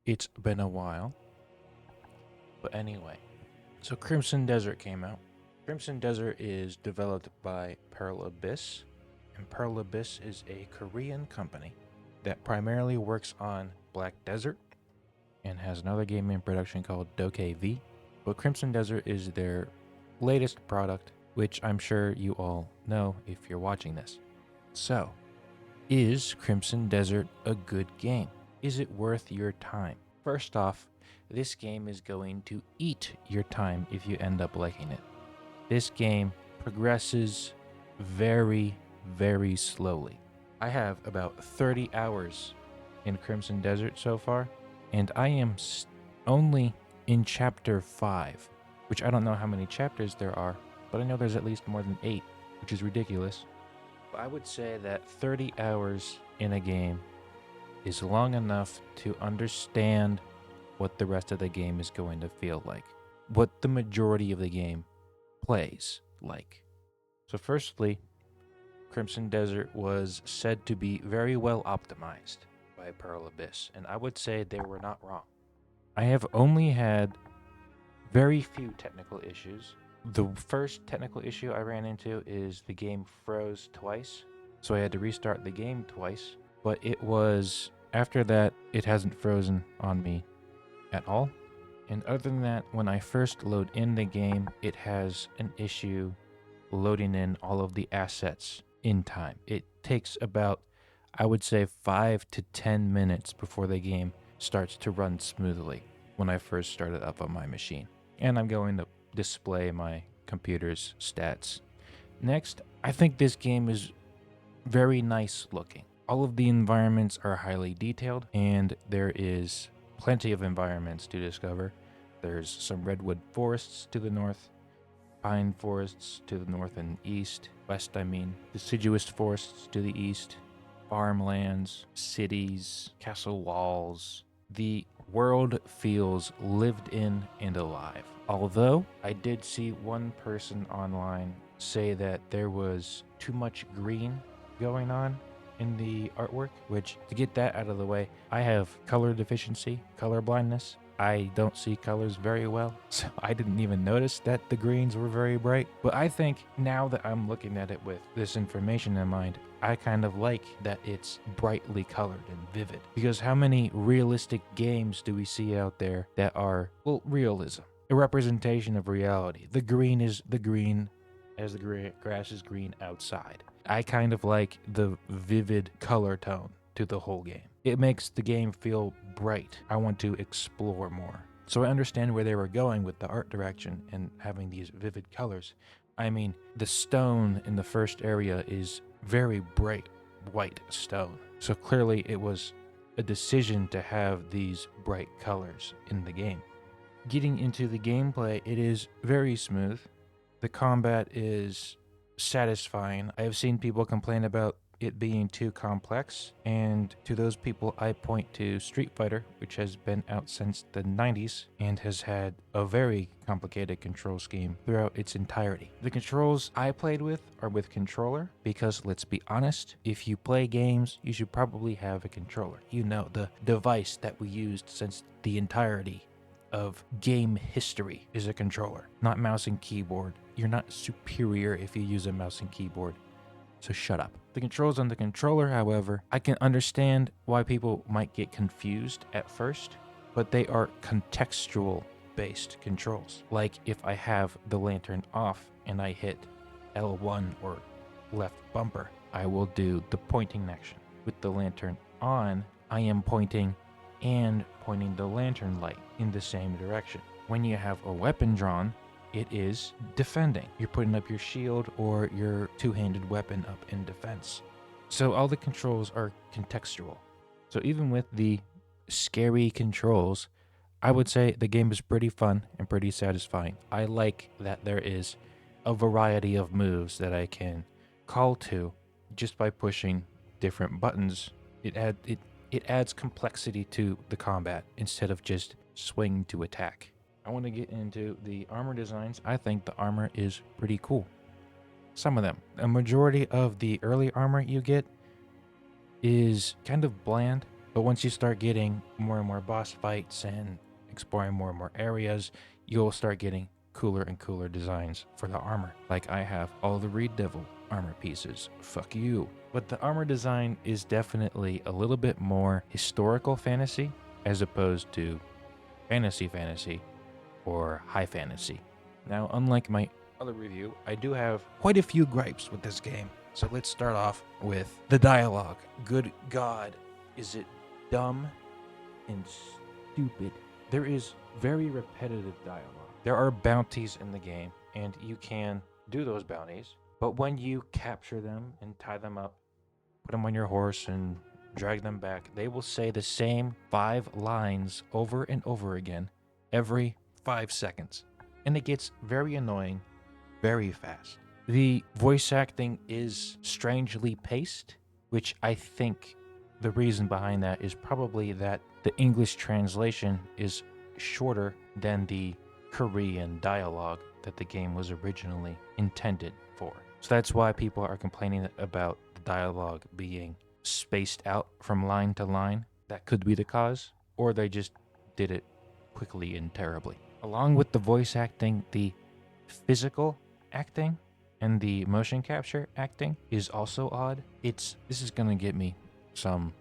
It's been a while. But anyway, so Crimson Desert came out. Crimson Desert is developed by Pearl Abyss, and Pearl Abyss is a Korean company that primarily works on Black Desert and has another game in production called Doke V. But Crimson Desert is their latest product, which I'm sure you all know if you're watching this. So, is Crimson Desert a good game? Is it worth your time? First off, this game is going to eat your time if you end up liking it. This game progresses very, very slowly. I have about 30 hours in Crimson Desert so far, and I am only in chapter 5, which I don't know how many chapters there are, but I know there's at least more than 8, which is ridiculous. But I would say that 30 hours in a game is long enough to understand what the rest of the game is going to feel like, what the majority of the game plays like. So firstly, Crimson Desert was said to be very well optimized by Pearl Abyss, and I would say they were not wrong. I have only had very few technical issues. The first technical issue I ran into is the game froze twice, so I had to restart the game twice, but after that, it hasn't frozen on me at all. And other than that, when I first load in the game, it has an issue loading in all of the assets in time. It takes about, I would say, 5 to 10 minutes before the game starts to run smoothly when I first started up on my machine. And I'm going to display my computer's stats. Next, I think this game is very nice looking. All of the environments are highly detailed, and there is plenty of environments to discover. There's some redwood forests to the north, pine forests to the north and west, deciduous forests to the east, farmlands, cities, castle walls. The world feels lived in and alive. Although I did see one person online say that there was too much green going on in the artwork, which, to get that out of the way, I have color deficiency, color blindness. I don't see colors very well, so I didn't even notice that the greens were very bright. But I think now that I'm looking at it with this information in mind, I kind of like that it's brightly colored and vivid. Because how many realistic games do we see out there that are, well, realism, a representation of reality? The green is the green as the grass is green outside. I kind of like the vivid color tone to the whole game. It makes the game feel bright. I want to explore more. So I understand where they were going with the art direction and having these vivid colors. I mean, the stone in the first area is very bright white stone. So clearly it was a decision to have these bright colors in the game. Getting into the gameplay, it is very smooth. The combat is satisfying. I have seen people complain about it being too complex, and to those people I point to Street Fighter, which has been out since the 90s and has had a very complicated control scheme throughout its entirety. The controls I played with are with controller because, let's be honest, if you play games, you should probably have a controller. You know, the device that we used since the entirety of game history is a controller, not mouse and keyboard. You're not superior if you use a mouse and keyboard, so shut up. The controls on the controller, however, I can understand why people might get confused at first, but they are contextual based controls. Like if I have the lantern off and I hit L1 or left bumper, I will do the pointing action. With the lantern on, I am pointing and pointing the lantern light in the same direction. When you have a weapon drawn, it is defending. You're putting up your shield or your two-handed weapon up in defense. So all the controls are contextual. So even with the scary controls, I would say the game is pretty fun and pretty satisfying. I like that there is a variety of moves that I can call to just by pushing different buttons. It adds complexity to the combat instead of just swing to attack. I want to get into the armor designs. I think the armor is pretty cool. Some of them. A majority of the early armor you get is kind of bland, But once you start getting more and more boss fights and exploring more and more areas, you'll start getting cooler and cooler designs for the armor. Like I have all the Reed Devil armor pieces. Fuck you. But the armor design is definitely a little bit more historical fantasy as opposed to fantasy or high fantasy. Now, unlike my other review, I do have quite a few gripes with this game. So let's start off with the dialogue. Good God, is it dumb and stupid? There is very repetitive dialogue. There are bounties in the game, and you can do those bounties, but when you capture them and tie them up, put them on your horse and drag them back, they will say the same 5 lines over and over again every 5 seconds. And it gets very annoying very fast. The voice acting is strangely paced, which I think the reason behind that is probably that the English translation is shorter than the Korean dialogue that the game was originally intended for. So that's why people are complaining about the dialogue being spaced out from line to line. That could be the cause, or they just did it quickly and terribly. Along with the voice acting, the physical acting and the motion capture acting is also odd. This is gonna get me some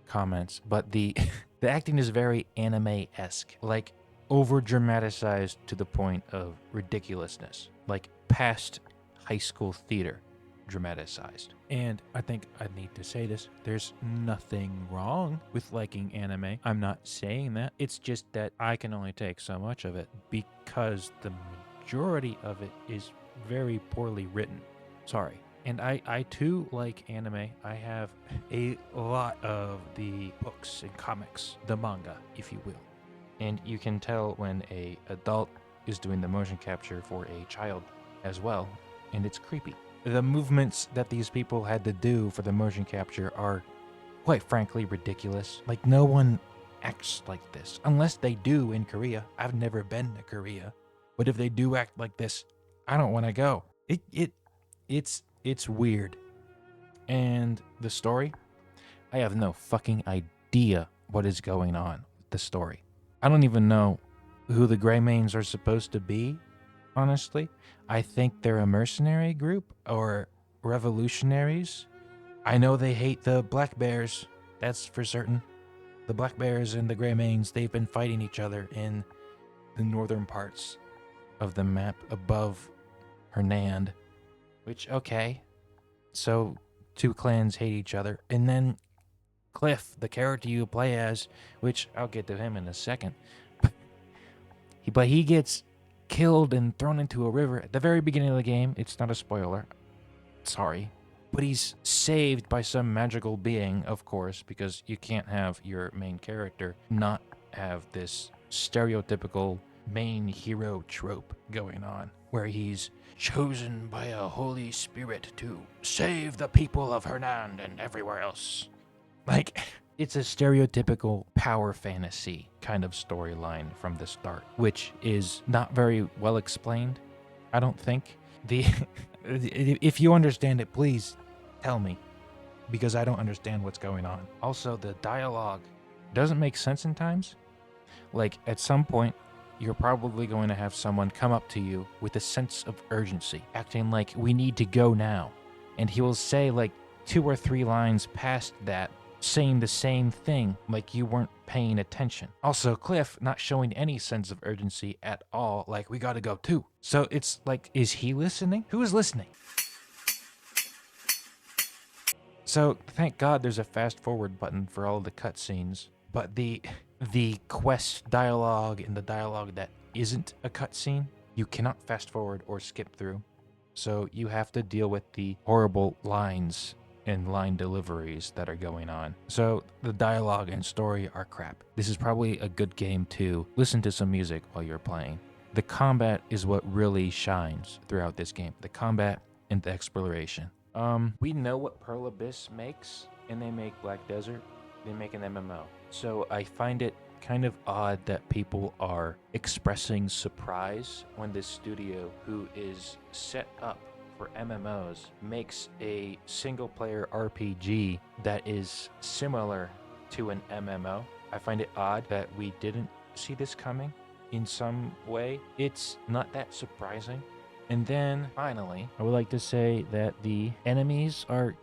comments, but the the acting is very anime-esque, like over dramatized to the point of ridiculousness, like past high school theater dramatized. And I think I need to say this, there's nothing wrong with liking anime. I'm not saying that. It's just that I can only take so much of it because the majority of it is very poorly written. Sorry. And I too like anime. I have a lot of the books and comics, the manga, if you will. And you can tell when a adult is doing the motion capture for a child as well, and it's creepy. The movements that these people had to do for the motion capture are, quite frankly, ridiculous. Like, no one acts like this, unless they do in Korea. I've never been to Korea, but if they do act like this, I don't want to go. It's weird. And the story, I have no fucking idea what is going on with the story. I don't even know who the Greymanes are supposed to be, honestly. I think they're a mercenary group or revolutionaries. I know they hate the Black Bears, that's for certain. The Black Bears and the Greymanes, they've been fighting each other in the northern parts of the map above Hernand, which, okay, so 2 clans hate each other. And then Cliff, the character you play as, which I'll get to him in a second, but he gets killed and thrown into a river at the very beginning of the game. It's not a spoiler, sorry, but he's saved by some magical being, of course, because you can't have your main character not have this stereotypical main hero trope going on, where he's chosen by a holy spirit to save the people of Hernand and everywhere else. Like, it's a stereotypical power fantasy kind of storyline from the start, which is not very well explained, I don't think. If you understand it, please tell me, because I don't understand what's going on. Also, the dialogue doesn't make sense in times. Like, at some point, you're probably going to have someone come up to you with a sense of urgency, acting like, we need to go now. And he will say like 2 or 3 lines past that, saying the same thing, like you weren't paying attention. Also, Cliff not showing any sense of urgency at all, like, we gotta go too. So it's like, is he listening? Who is listening? So thank God there's a fast forward button for all the cutscenes, but the quest dialogue and the dialogue that isn't a cutscene, you cannot fast forward or skip through. So you have to deal with the horrible lines and line deliveries that are going on. So the dialogue and story are crap. This is probably a good game to listen to some music while you're playing. The combat is what really shines throughout this game. The combat and the exploration. We know what Pearl Abyss makes, and they make Black Desert. They make an MMO. So I find it kind of odd that people are expressing surprise when this studio, who is set up for MMOs, makes a single-player RPG that is similar to an MMO. I find it odd that we didn't see this coming in some way. It's not that surprising. And then finally, I would like to say that the enemies are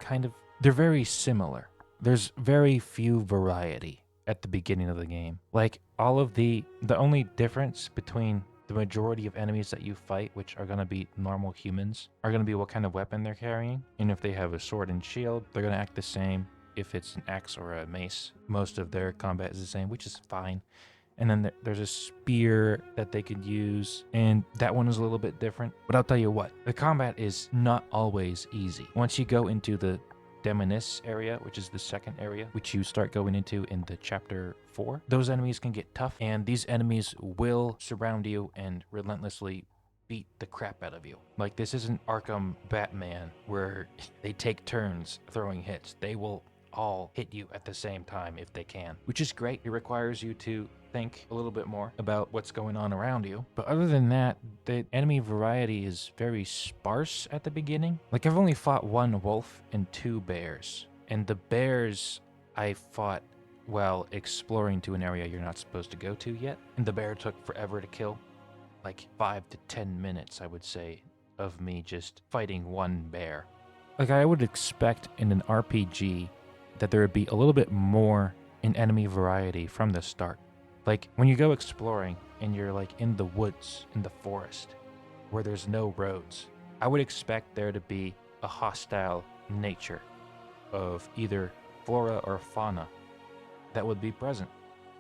they're very similar. There's very few variety at the beginning of the game. Like the only difference between the majority of enemies that you fight, which are going to be normal humans, are going to be what kind of weapon they're carrying. And if they have a sword and shield, they're going to act the same. If it's an axe or a mace, most of their combat is the same, which is fine. And then there's a spear that they could use, and that one is a little bit different. But I'll tell you what, the combat is not always easy. Once you go into the Demonis area, which is the second area, which you start going into in the chapter 4, those enemies can get tough, and these enemies will surround you and relentlessly beat the crap out of you. Like, this isn't Arkham Batman where they take turns throwing hits. They will all hit you at the same time if they can, which is great. It requires you to think a little bit more about what's going on around you. But other than that, the enemy variety is very sparse at the beginning. Like, I've only fought 1 wolf and 2 bears. And the bears I fought while exploring to an area you're not supposed to go to yet. And the bear took forever to kill. Like 5 to 10 minutes, I would say, of me just fighting 1 bear. Like, I would expect in an RPG that there would be a little bit more in enemy variety from the start. Like, when you go exploring and you're like in the woods, in the forest, where there's no roads, I would expect there to be a hostile nature of either flora or fauna that would be present.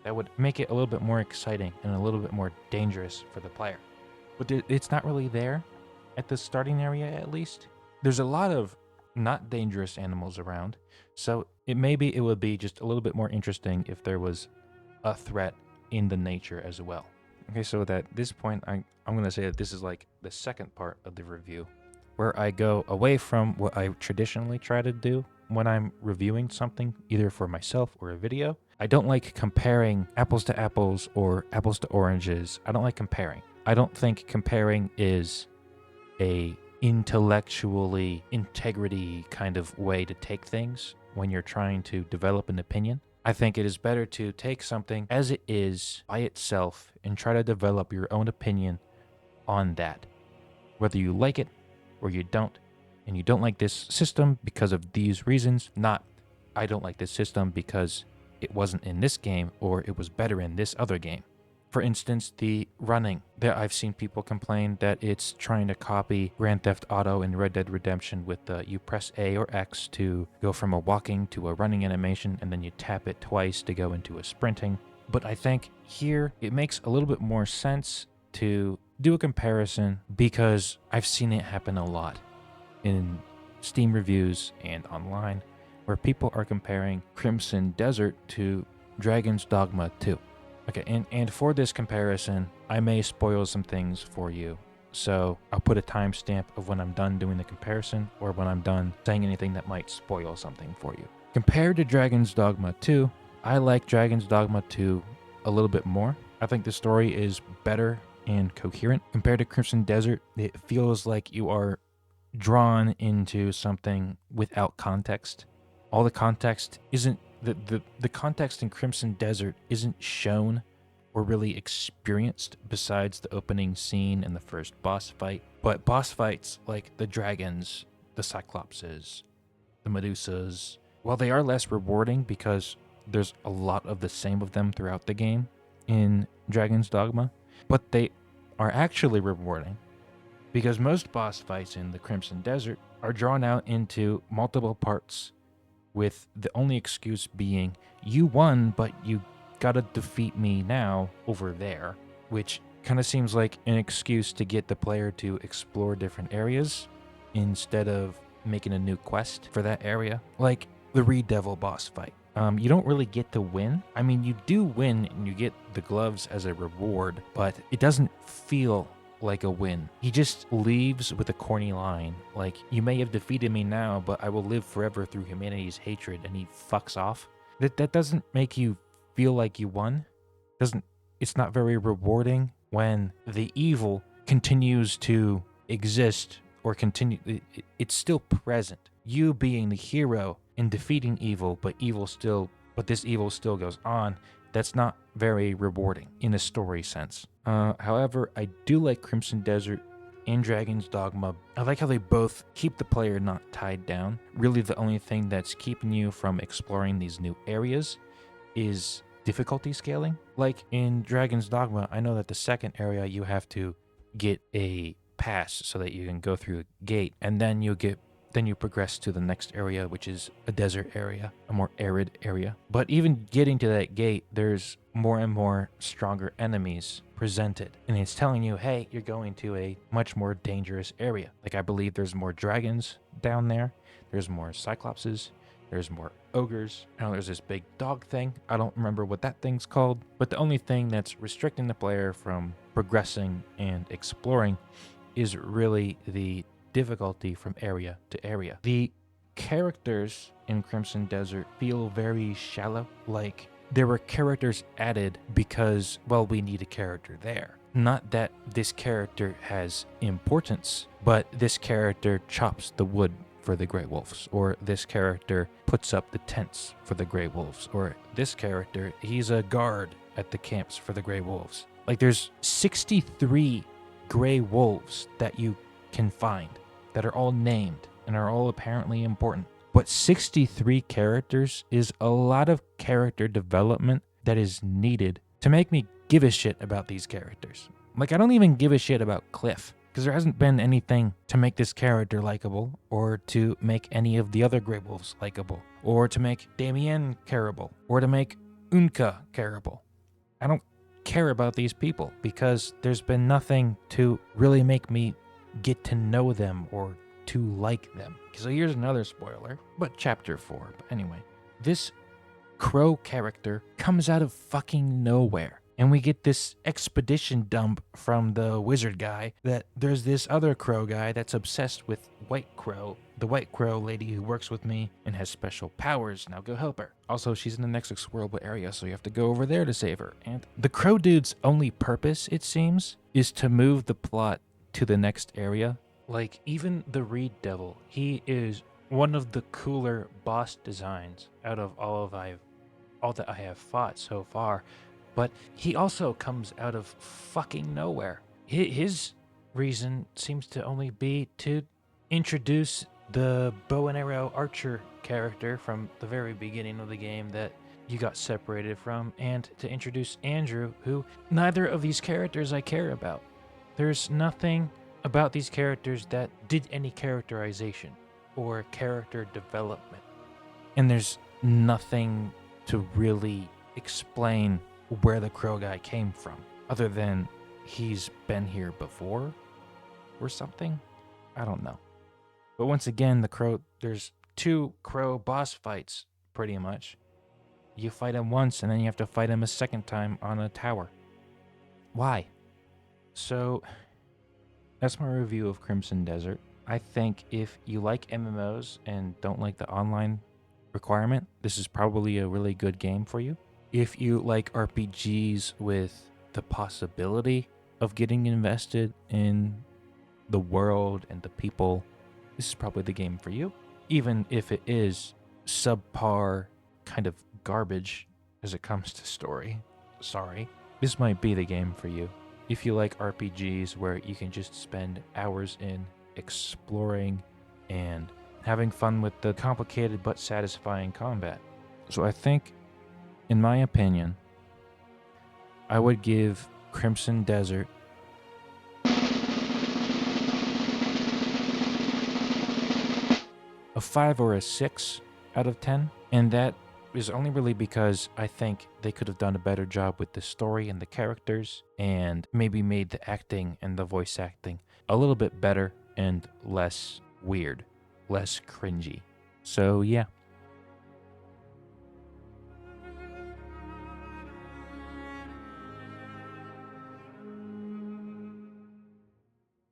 That would make it a little bit more exciting and a little bit more dangerous for the player. But it's not really there at the starting area, at least. There's a lot of not dangerous animals around, so maybe it would be just a little bit more interesting if there was a threat in the nature as well. Okay, so at this point, I'm going to say that this is like the second part of the review, where I go away from what I traditionally try to do when I'm reviewing something, either for myself or a video. I don't like comparing apples to apples or apples to oranges. I don't like comparing. I don't think comparing is a intellectually integrity kind of way to take things when you're trying to develop an opinion. I think it is better to take something as it is by itself and try to develop your own opinion on that. Whether you like it or you don't, and you don't like this system because of these reasons, not I don't like this system because it wasn't in this game or it was better in this other game. For instance, the running. There, I've seen people complain that it's trying to copy Grand Theft Auto and Red Dead Redemption with you press A or X to go from a walking to a running animation, and then you tap it twice to go into a sprinting. But I think here it makes a little bit more sense to do a comparison because I've seen it happen a lot in Steam reviews and online, where people are comparing Crimson Desert to Dragon's Dogma 2. Okay, and for this comparison, I may spoil some things for you. So I'll put a timestamp of when I'm done doing the comparison or when I'm done saying anything that might spoil something for you. Compared to Dragon's Dogma 2, I like Dragon's Dogma 2 a little bit more. I think the story is better and coherent. Compared to Crimson Desert, it feels like you are drawn into something without context. All the context isn't the context in Crimson Desert isn't shown or really experienced besides the opening scene and the first boss fight. But boss fights like the dragons, the cyclopses, the medusas, while they are less rewarding because there's a lot of the same of them throughout the game in Dragon's Dogma, but they are actually rewarding because most boss fights in the Crimson Desert are drawn out into multiple parts, with the only excuse being, you won, but you gotta defeat me now over there, which kind of seems like an excuse to get the player to explore different areas instead of making a new quest for that area. Like the Redevil boss fight. You don't really get to win. I mean, you do win and you get the gloves as a reward, but it doesn't feel like a win. He just leaves with a corny line, like, you may have defeated me now, but I will live forever through humanity's hatred, and he fucks off. That doesn't make you feel like you won. It's not very rewarding when the evil continues to exist or continue. It's still present. You being the hero and defeating evil, but evil still but this evil still goes on, that's not very rewarding in a story sense. However, I do like Crimson Desert and Dragon's Dogma. I like how they both keep the player not tied down. Really, the only thing that's keeping you from exploring these new areas is difficulty scaling. Like in Dragon's Dogma, I know that the second area you have to get a pass so that you can go through a gate, and then you progress to the next area, which is a desert area, a more arid area. But even getting to that gate, there's more and more stronger enemies presented. And it's telling you, hey, you're going to a much more dangerous area. Like, I believe there's more dragons down there. There's more cyclopses. There's more ogres. I know there's this big dog thing. I don't remember what that thing's called. But the only thing that's restricting the player from progressing and exploring is really the difficulty from area to area. The characters in Crimson Desert feel very shallow, like there were characters added because, well, we need a character there. Not that this character has importance, but this character chops the wood for the Grey Wolves, or this character puts up the tents for the Grey Wolves, or this character, he's a guard at the camps for the Grey Wolves. Like, there's 63 Grey Wolves that you can find that are all named and are all apparently important. But 63 characters is a lot of character development that is needed to make me give a shit about these characters. Like, I don't even give a shit about Cliff, because there hasn't been anything to make this character likable, or to make any of the other Grey Wolves likable, or to make Damien careable, or to make Unka careable. I don't care about these people because there's been nothing to really make me get to know them or to like them. So here's another spoiler, but chapter 4. But anyway, this crow character comes out of fucking nowhere. And we get this expedition dump from the wizard guy that there's this other crow guy that's obsessed with White Crow, the White Crow lady who works with me and has special powers. Now go help her. Also, she's in the next explorable area, so you have to go over there to save her. And the crow dude's only purpose, it seems, is to move the plot to the next area. Like, even the Reed Devil, he is one of the cooler boss designs out of all that I have fought so far. But he also comes out of fucking nowhere. His reason seems to only be to introduce the bow and arrow archer character from the very beginning of the game that you got separated from, and to introduce Andrew, who neither of these characters I care about. There's nothing about these characters that did any characterization or character development. And there's nothing to really explain where the crow guy came from, other than he's been here before or something. I don't know. But once again, there's 2 crow boss fights, pretty much. You fight him once, and then you have to fight him a second time on a tower. Why? So, that's my review of Crimson Desert. I think if you like MMOs and don't like the online requirement, this is probably a really good game for you. If you like RPGs with the possibility of getting invested in the world and the people, this is probably the game for you. Even if it is subpar, kind of garbage as it comes to story. Sorry. This might be the game for you. If you like RPGs where you can just spend hours in exploring and having fun with the complicated but satisfying combat. So I think, in my opinion, I would give Crimson Desert a 5 or a 6 out of 10. And that is only really because I think they could have done a better job with the story and the characters, and maybe made the acting and the voice acting a little bit better and less weird, less cringy. So yeah.